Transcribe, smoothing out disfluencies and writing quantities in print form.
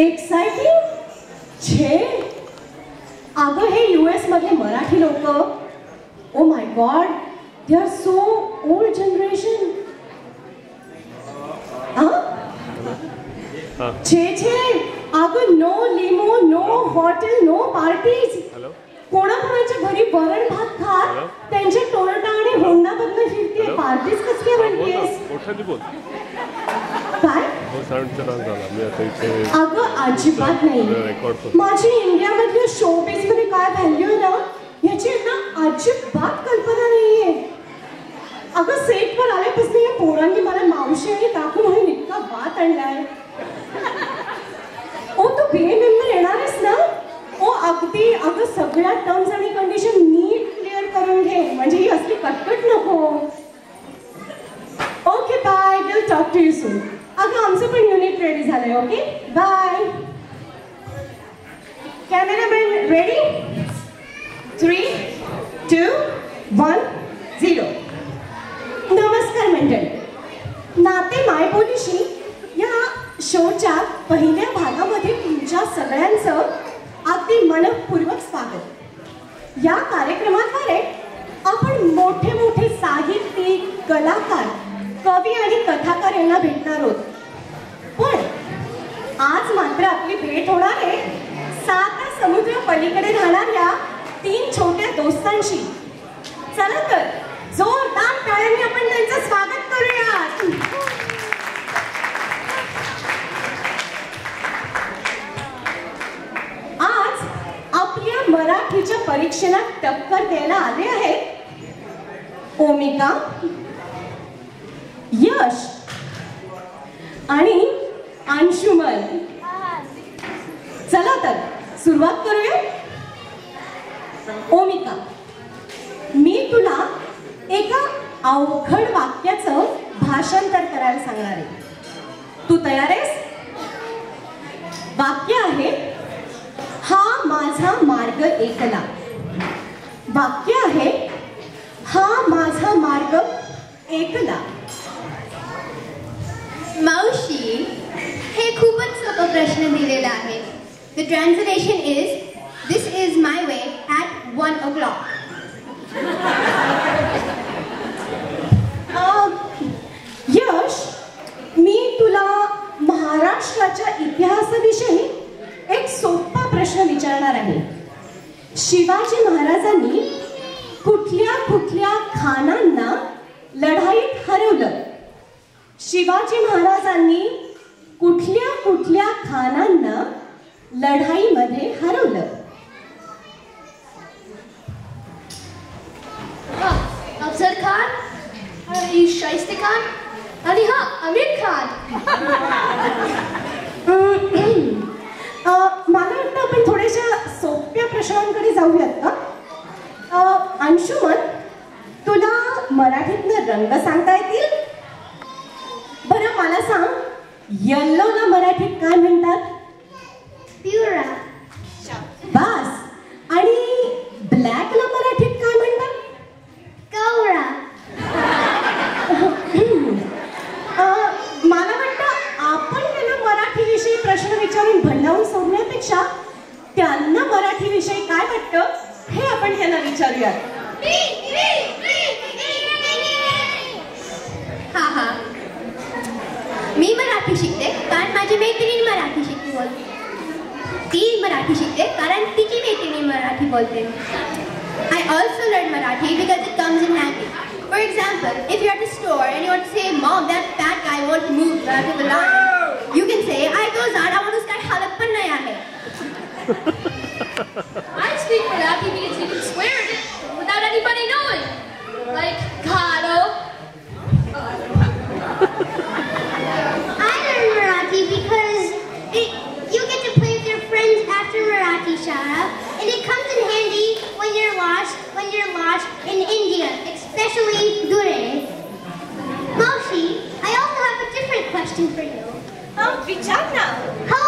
Exciting छे अगं हे US मध्ये मराठी लोक oh my God they are so old generation छे अगं no limo no hotel no parties कोणाकोणाच्या घरी वरण भात खात त्यांचे टोरटा आणि होंडा बदलून फिरते पार्टीज कसली म्हणतेस काय अगं अजिबात नाही माझी इंडियामधल्या शोबीज मध्ये काय व्हॅल्यू आहे ना याची ना अजिबात कल्पना नाहीये अगं सेटवर आल्यापासून या पोरांनी मला मावशी आणि काकू म्हणून इतका वाद आणलाय ओ तू BA मेंबर येणारच ना ओ अगदी अगं सगळ्या टर्म्स आणि कंडिशन नीट क्लिअर करून घे म्हणजे ही असली कटकट नको okay bye will talk to you soon अगं आमचं पण युनिट रेडी झालंय ओके बाय कॅमेरामॅन रेडी 3, 2, 1, 0 नमस्कार मंडळी नाते मायबोलीशी या शोच्या पहिल्या भागामध्ये तुमच्या सगळ्यांचं अगदी मनपूर्वक स्वागत या कार्यक्रमाद्वारे आपण मोठे मोठे साहित्यिक कलाकार कवी आणि कथाकार यांना भेटणार आहोत पण आज मात्र आपली भेट होणार आहे 7 समुद्र पलीकडे राहणाऱ्या 3 छोट्या दोस्तांशी चला तर जोरदार टाळ्यांनी आपण त्यांचं स्वागत करूया आज आपल्या मराठीच्या परीक्षेला टक्कर द्यायला आले आहेत ओमिका यश आणि अंशुमन चला तर सुरुवात करूया ओमिका मी तुला एका अवघड वाक्याचं भाषांतर करायला सांगणार आहे तू तयार आहेस वाक्य आहे हा माझा मार्ग एकला वाक्य आहे हा माझा मार्ग एकला मावशी हे खूपच सोपा प्रश्न दिलेला आहे The translation is This is my way at 1 o'clock. यश मी तुला महाराष्ट्राच्या इतिहासाविषयी एक सोपा प्रश्न विचारणार आहे शिवाजी महाराजांनी कुठल्या कुठल्या खानांना लढाईत हरवलं शिवाजी महाराजांनी कुठल्या कुठल्या खानांना लढाईमध्ये हरवलं अफजल खान आणि शाहिस्ते खान आणि हा आमिर खान मला वाटतं आपण थोड्याशा सोप्या प्रश्नांकडे जाऊयात का अंशुमन तुला मराठीतनं रंग सांगता येतील बरं मला सांग येल्लोला मराठीत काय म्हणतात पिवळा बस आणि ब्लॅकला मराठीत काय म्हणतात कावळा मला वाटतं आपण त्यांना मराठीविषयी प्रश्न विचारून भंडावून सोडण्यापेक्षा त्यांना मराठीविषयी काय वाटतं हे आपण त्यांना विचारूयात हा हा मी मराठी शिकते कारण माझी मैत्रीण मराठी शिकते बोलते ती मराठी शिकते कारण तिची मैत्रिणी मराठी बोलते I also learn Marathi because it comes in handy. For example, if you're at the store and you want to say, Mom, that fat guy won't move to the line, you can say, I go Zara, want to start halak pan naya hai. I speak Marathi because you can swear it without anybody knowing. Like, Kado. I learn Marathi because you get to play with your friends after Marathi Shara, and it comes in handy when you're lost in India, especially Dure. Maushi, I also have a different question for you. विचार ना How